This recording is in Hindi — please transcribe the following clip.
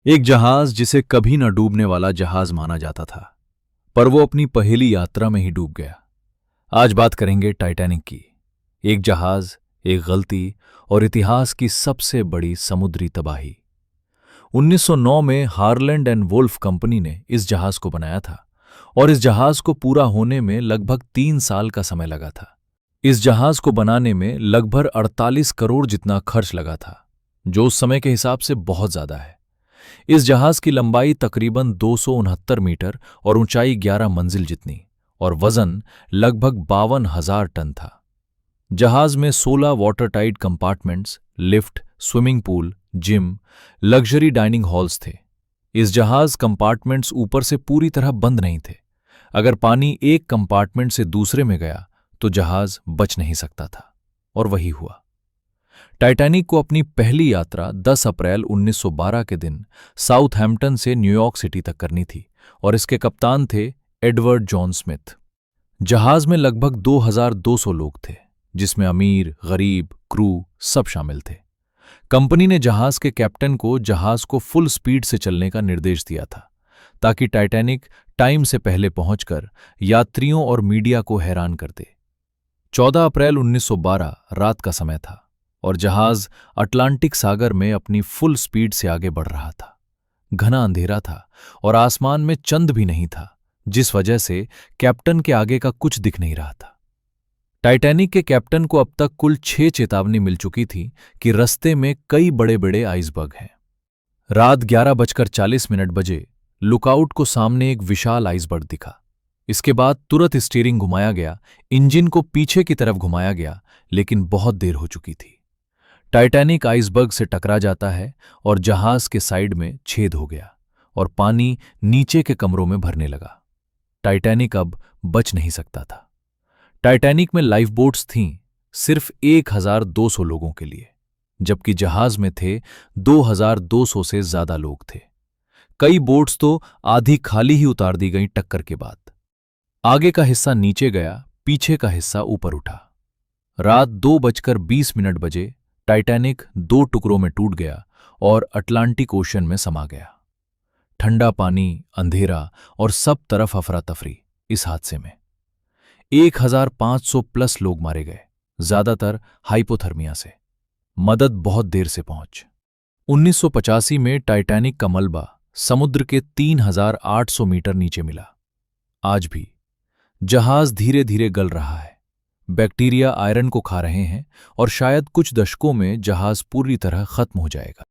एक जहाज जिसे कभी न डूबने वाला जहाज माना जाता था, पर वो अपनी पहली यात्रा में ही डूब गया। आज बात करेंगे टाइटैनिक की। एक जहाज, एक गलती और इतिहास की सबसे बड़ी समुद्री तबाही। 1909 में हार्लैंड एंड वुल्फ कंपनी ने इस जहाज को बनाया था और इस जहाज को पूरा होने में लगभग 3 साल का समय लगा था। इस जहाज को बनाने में लगभग 48 करोड़ जितना खर्च लगा था, जो उस समय के हिसाब से बहुत ज्यादा है। इस जहाज की लंबाई तकरीबन 269 मीटर और ऊंचाई 11 मंजिल जितनी और वजन लगभग 52,000 टन था। जहाज में 16 water tight compartments, lift, swimming pool, gym, luxury dining halls थे। इस जहाज कंपार्टमेंट्स ऊपर से पूरी तरह बंद नहीं थे। अगर पानी एक कंपार्टमेंट से दूसरे में गया तो जहाज बच नहीं सकता था, और वही हुआ। टाइटैनिक को अपनी पहली यात्रा 10 अप्रैल 1912 के दिन साउथहैम्पटन से न्यूयॉर्क सिटी तक करनी थी और इसके कप्तान थे एडवर्ड जॉन स्मिथ। जहाज में लगभग 2,200 लोग थे, जिसमें अमीर, गरीब, क्रू सब शामिल थे। कंपनी ने जहाज के कैप्टन को जहाज को फुल स्पीड से चलने का निर्देश दिया था, ताकि टाइटैनिक टाइम से पहले पहुंचकर यात्रियों और मीडिया को हैरान कर दे। 14 अप्रैल 1912 रात का समय था और जहाज अटलांटिक सागर में अपनी फुल स्पीड से आगे बढ़ रहा था। घना अंधेरा था और आसमान में चंद भी नहीं था, जिस वजह से कैप्टन के आगे का कुछ दिख नहीं रहा था। टाइटैनिक के कैप्टन को अब तक कुल 6 चेतावनी मिल चुकी थी कि रास्ते में कई बड़े बड़े आइसबर्ग हैं। रात 11:40 बजे लुकआउट को सामने एक विशाल आइसबर्ग दिखा। इसके बाद तुरंत स्टीयरिंग घुमाया गया, इंजन को पीछे की तरफ घुमाया गया, लेकिन बहुत देर हो चुकी थी। टाइटैनिक आइसबर्ग से टकरा जाता है और जहाज के साइड में छेद हो गया और पानी नीचे के कमरों में भरने लगा। टाइटैनिक अब बच नहीं सकता था। टाइटैनिक में लाइफ बोट्स थीं सिर्फ 1,200 लोगों के लिए, जबकि जहाज में थे 2,200 से ज्यादा लोग थे। कई बोट्स तो आधी खाली ही उतार दी गईं टक्कर के बाद। आगे का हिस्सा नीचे गया, पीछे का हिस्सा ऊपर उठा। रात 2:20 बजे टाइटैनिक 2 टुकड़ों में टूट गया और अटलांटिक ओशन में समा गया। ठंडा पानी, अंधेरा और सब तरफ अफरा तफरी। इस हादसे में 1,500 प्लस लोग मारे गए, ज्यादातर हाइपोथर्मिया से। मदद बहुत देर से पहुंच। 1985 में टाइटैनिक का मलबा समुद्र के 3,800 मीटर नीचे मिला। आज भी जहाज धीरे धीरे गल रहा है। बैक्टीरिया आयरन को खा रहे हैं और शायद कुछ दशकों में जहाज पूरी तरह खत्म हो जाएगा।